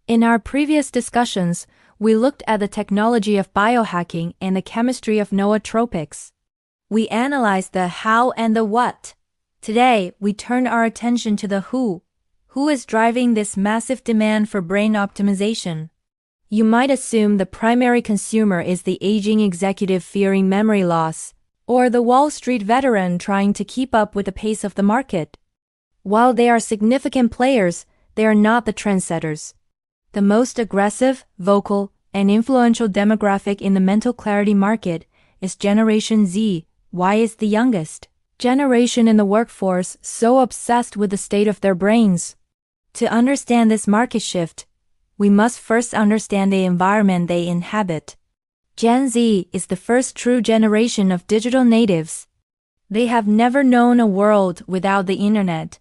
In our previous discussions, we looked at the technology of biohacking and the chemistry of nootropics. We analyzed the how and the what. Today, we turn our attention to the who. Who is driving this massive demand for brain optimization? You might assume the primary consumer is the aging executive fearing memory loss, or the Wall Street veteran trying to keep up with the pace of the market. While they are significant players, they are not the trendsetters. The most aggressive, vocal, and influential demographic in the mental clarity market is Generation Z. Why is the youngest generation in the workforce so obsessed with the state of their brains? To understand this market shift, we must first understand the environment they inhabit. Gen Z is the first true generation of digital natives. They have never known a world without the internet.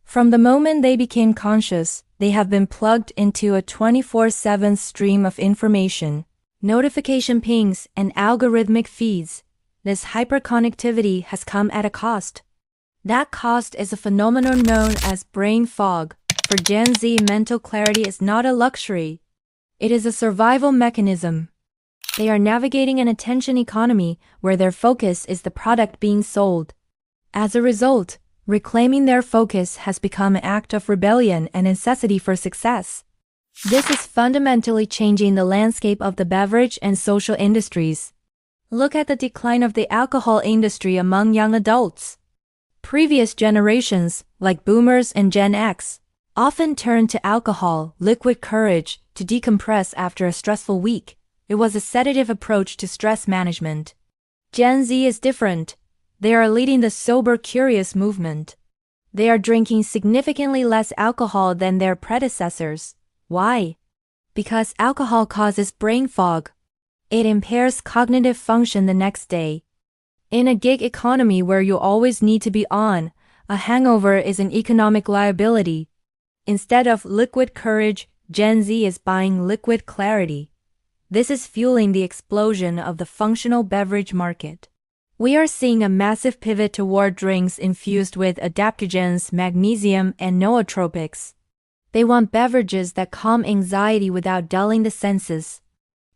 From the moment they became conscious, they have been plugged into a 24/7 stream of information, notification pings, and algorithmic feeds. This hyperconnectivity has come at a cost. That cost is a phenomenon known as brain fog. For Gen Z, mental clarity is not a luxury. It is a survival mechanism. They are navigating an attention economy where their focus is the product being sold. As a result, reclaiming their focus has become an act of rebellion and necessity for success. This is fundamentally changing the landscape of the beverage and social industries. Look at the decline of the alcohol industry among young adults. Previous generations, like Boomers and Gen X, often turned to alcohol, liquid courage, to decompress after a stressful week. It was a sedative approach to stress management. Gen Z is different. They are leading the sober curious movement. They are drinking significantly less alcohol than their predecessors. Why? Because alcohol causes brain fog. It impairs cognitive function the next day. In a gig economy where you always need to be on, a hangover is an economic liability. Instead of liquid courage, Gen Z is buying liquid clarity. This is fueling the explosion of the functional beverage market. We are seeing a massive pivot toward drinks infused with adaptogens, magnesium, and nootropics. They want beverages that calm anxiety without dulling the senses.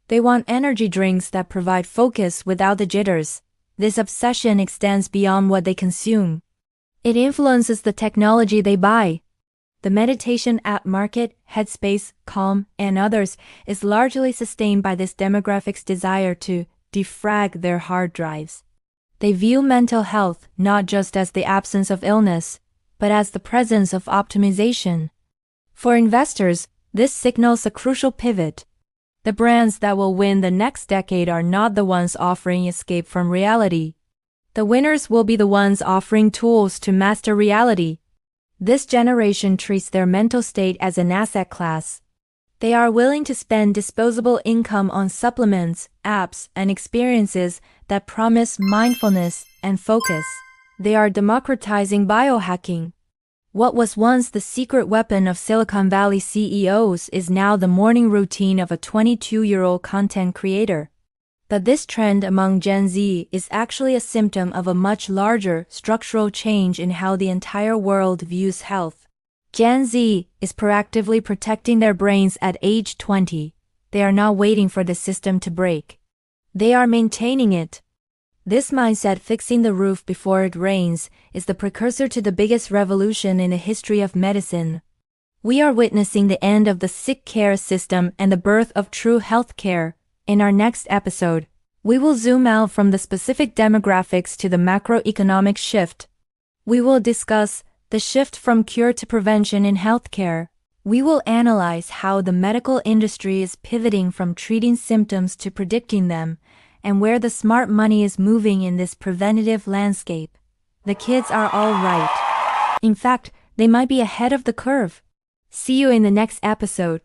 They want energy drinks that provide focus without the jitters. This obsession extends beyond what they consume. It influences the technology they buy. The meditation app market, Headspace, Calm, and others, is largely sustained by this demographic's desire to defrag their hard drives. They view mental health not just as the absence of illness, but as the presence of optimization. For investors, this signals a crucial pivot. The brands that will win the next decade are not the ones offering escape from reality. The winners will be the ones offering tools to master reality. This generation treats their mental state as an asset class. They are willing to spend disposable income on supplements, apps, and experiences that promise mindfulness and focus. They are democratizing biohacking. What was once the secret weapon of Silicon Valley CEOs is now the morning routine of a 22-year-old content creator. But this trend among Gen Z is actually a symptom of a much larger structural change in how the entire world views health. Gen Z is proactively protecting their brains at age 20. They are not waiting for the system to break. They are maintaining it. This mindset, fixing the roof before it rains, is the precursor to the biggest revolution in the history of medicine. We are witnessing the end of the sick care system and the birth of true health care. In our next episode, we will zoom out from the specific demographics to the macroeconomic shift. We will discuss the shift from cure to prevention in healthcare. We will analyze how the medical industry is pivoting from treating symptoms to predicting them, and where the smart money is moving in this preventative landscape. The kids are all right. In fact, they might be ahead of the curve. See you in the next episode.